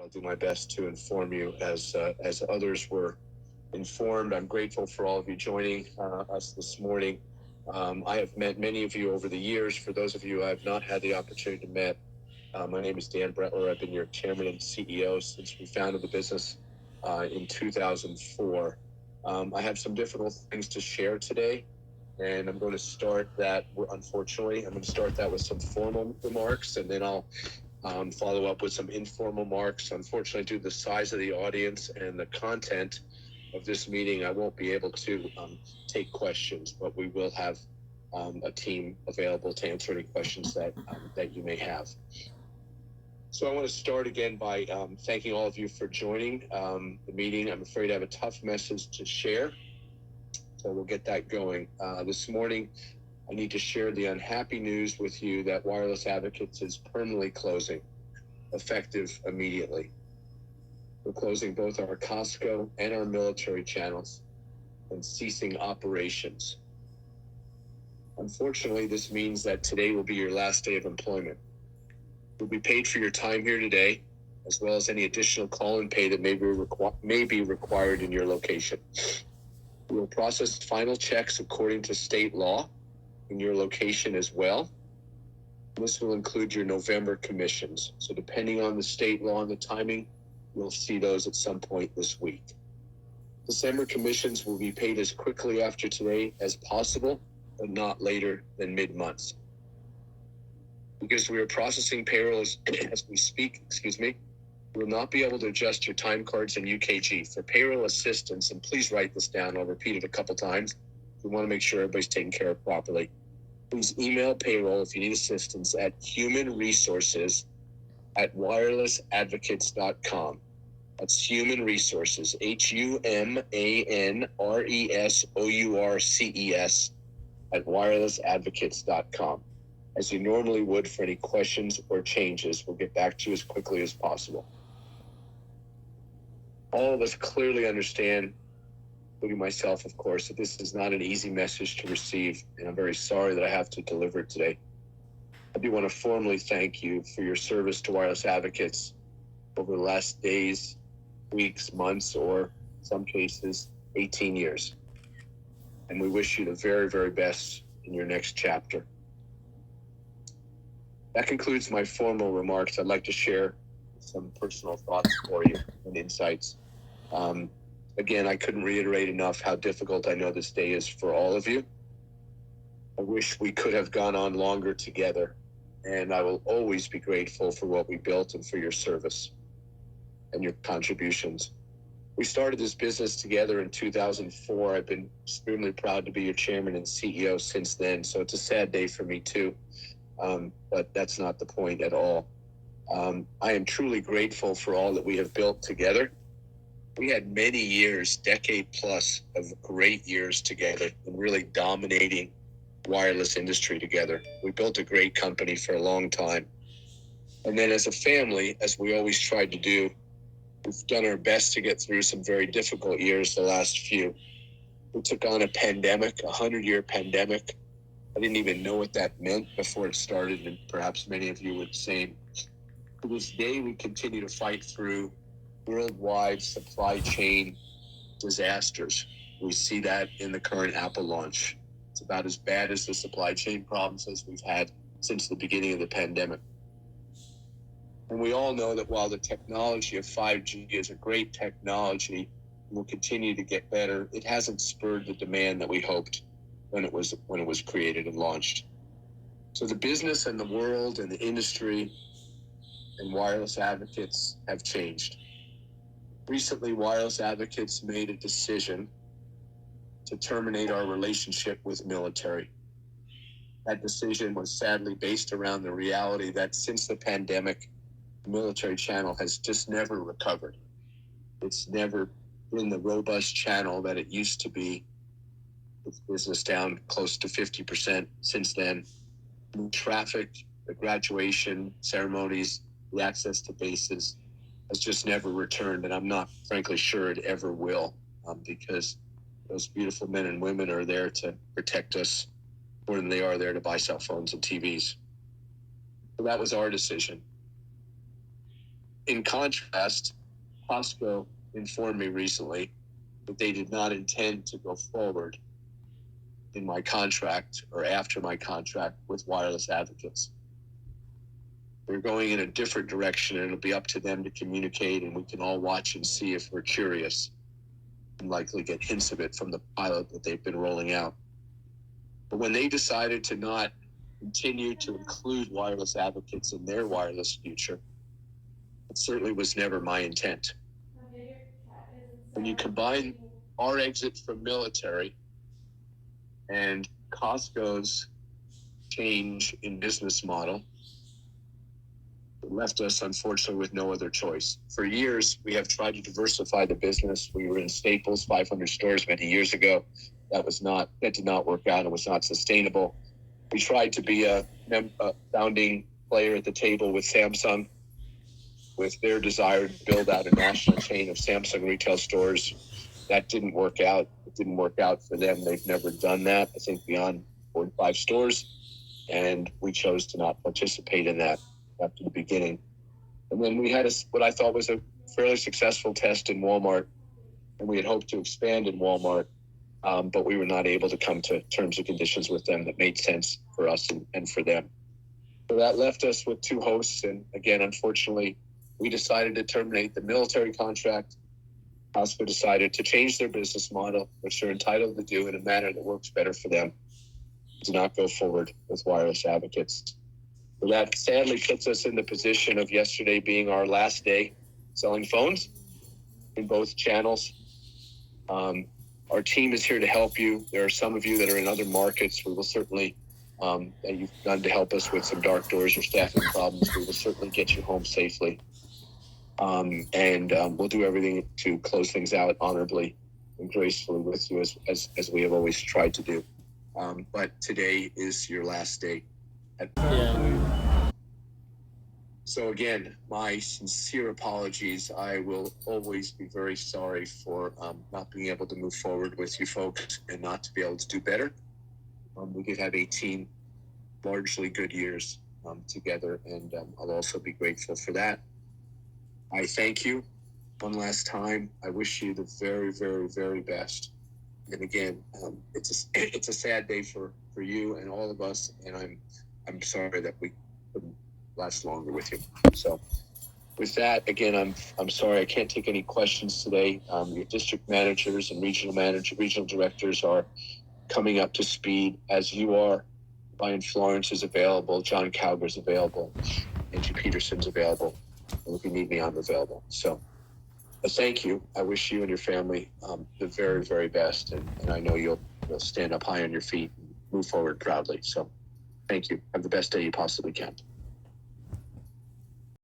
I'll do my best to inform you as others were informed. I'm grateful for all of you joining us this morning. I have met many of you over the years. For those of you I have not had the opportunity to meet, my name is Dan Bretler. I've been your chairman and CEO since we founded the business in 2004. I have some difficult things to share today, and I'm going to start that, unfortunately, I'm going to start that with some formal remarks, and then I'll follow up with some informal remarks. Unfortunately, due to the size of the audience and the content of this meeting, I won't be able to take questions, but we will have a team available to answer any questions that you may have. So I want to start again by thanking all of you for joining the meeting. I'm afraid I have a tough message to share, so we'll get that going. This morning, I need to share the unhappy news with you that Wireless Advocates is permanently closing, effective immediately. We're closing both our Costco and our military channels and ceasing operations. Unfortunately, this means that today will be your last day of employment. You'll be paid for your time here today, as well as any additional call-in pay that may be required in your location. We will process final checks according to state law in your location as well. This will include your November commissions. So depending on the state law and the timing, we'll see those at some point this week. December commissions will be paid as quickly after today as possible, but not later than mid-month. Because we are processing payrolls as we speak, we will not be able to adjust your time cards and UKG. For payroll assistance, and please write this down, I'll repeat it a couple times. We want to make sure everybody's taken care of properly. Please email payroll if you need assistance at humanresources@wirelessadvocates.com. That's human resources, HUMANRESOURCES @wirelessadvocates.com. As you normally would for any questions or changes, we'll get back to you as quickly as possible. All of us clearly understand, including myself, of course, that this is not an easy message to receive, and I'm very sorry that I have to deliver it today. I do want to formally thank you for your service to Wireless Advocates over the last days, weeks, months, or in some cases, 18 years. And we wish you the very, very best in your next chapter. That concludes my formal remarks. I'd like to share some personal thoughts for you and insights. Again, I couldn't reiterate enough how difficult I know this day is for all of you. I wish we could have gone on longer together, and I will always be grateful for what we built and for your service and your contributions. We started this business together in 2004. I've been extremely proud to be your chairman and CEO since then, so it's a sad day for me too. But that's not the point at all. I am truly grateful for all that we have built together. We had many years, decade plus, of great years together and really dominating wireless industry together. We built a great company for a long time. And then as a family, as we always tried to do, we've done our best to get through some very difficult years, the last few. We took on a pandemic, a 100-year pandemic. I didn't even know what that meant before it started, and perhaps many of you would say. To this day, we continue to fight through worldwide supply chain disasters. We see that in the current Apple launch. It's about as bad as the supply chain problems as we've had since the beginning of the pandemic. And we all know that while the technology of 5G is a great technology and will continue to get better, it hasn't spurred the demand that we hoped when it was created and launched. So the business and the world and the industry and Wireless Advocates have changed. Recently, Wireless Advocates made a decision to terminate our relationship with military. That decision was sadly based around the reality that since the pandemic, the military channel has just never recovered. It's never been the robust channel that it used to be. It's business down close to 50% since then. The traffic, the graduation ceremonies, the access to bases has just never returned, and I'm not frankly sure it ever will, because those beautiful men and women are there to protect us more than they are there to buy cell phones and TVs. So that was our decision. In contrast, Costco informed me recently that they did not intend to go forward in my contract or after my contract with Wireless Advocates. They're going in a different direction, and it'll be up to them to communicate, and we can all watch and see if we're curious and likely get hints of it from the pilot that they've been rolling out. But when they decided to not continue to include Wireless Advocates in their wireless future, it certainly was never my intent. When you combine our exit from military and Costco's change in business model, it left us, unfortunately, with no other choice. For years, we have tried to diversify the business. We were in Staples, 500 stores many years ago. That did not work out. It was not sustainable. We tried to be a founding player at the table with Samsung, with their desire to build out a national chain of Samsung retail stores. That didn't work out. It didn't work out for them. They've never done that, I think, beyond 4 and 5 stores. And we chose to not participate in that after the beginning. And then we had what I thought was a fairly successful test in Walmart, and we had hoped to expand in Walmart, but we were not able to come to terms and conditions with them that made sense for us and for them. So that left us with 2 hosts, and again, unfortunately, we decided to terminate the military contract. Costco decided to change their business model, which they're entitled to do in a manner that works better for them, to not go forward with Wireless Advocates. So that sadly puts us in the position of yesterday being our last day selling phones in both channels. Our team is here to help you. There are some of you that are in other markets. We will certainly, that you've done to help us with some dark doors or staffing problems. We will certainly get you home safely. We'll do everything to close things out honorably and gracefully with you as we have always tried to do. But today is your last day. So again, my sincere apologies. I will always be very sorry for not being able to move forward with you folks and not to be able to do better. We did have 18 largely good years together, and I'll also be grateful for that. I thank you one last time. I wish you the very, very, very best. And again, it's a sad day for you and all of us, and I'm sorry that we couldn't last longer with you. So with that, again, I'm sorry I can't take any questions today. Your district managers and regional directors are coming up to speed as you are. Brian Florence is available, John Calger's available, Angie Peterson's available, and if you need me, I'm available. So thank you. I wish you and your family the very, very best, and I know you'll stand up high on your feet and move forward proudly. So thank you. Have the best day you possibly can.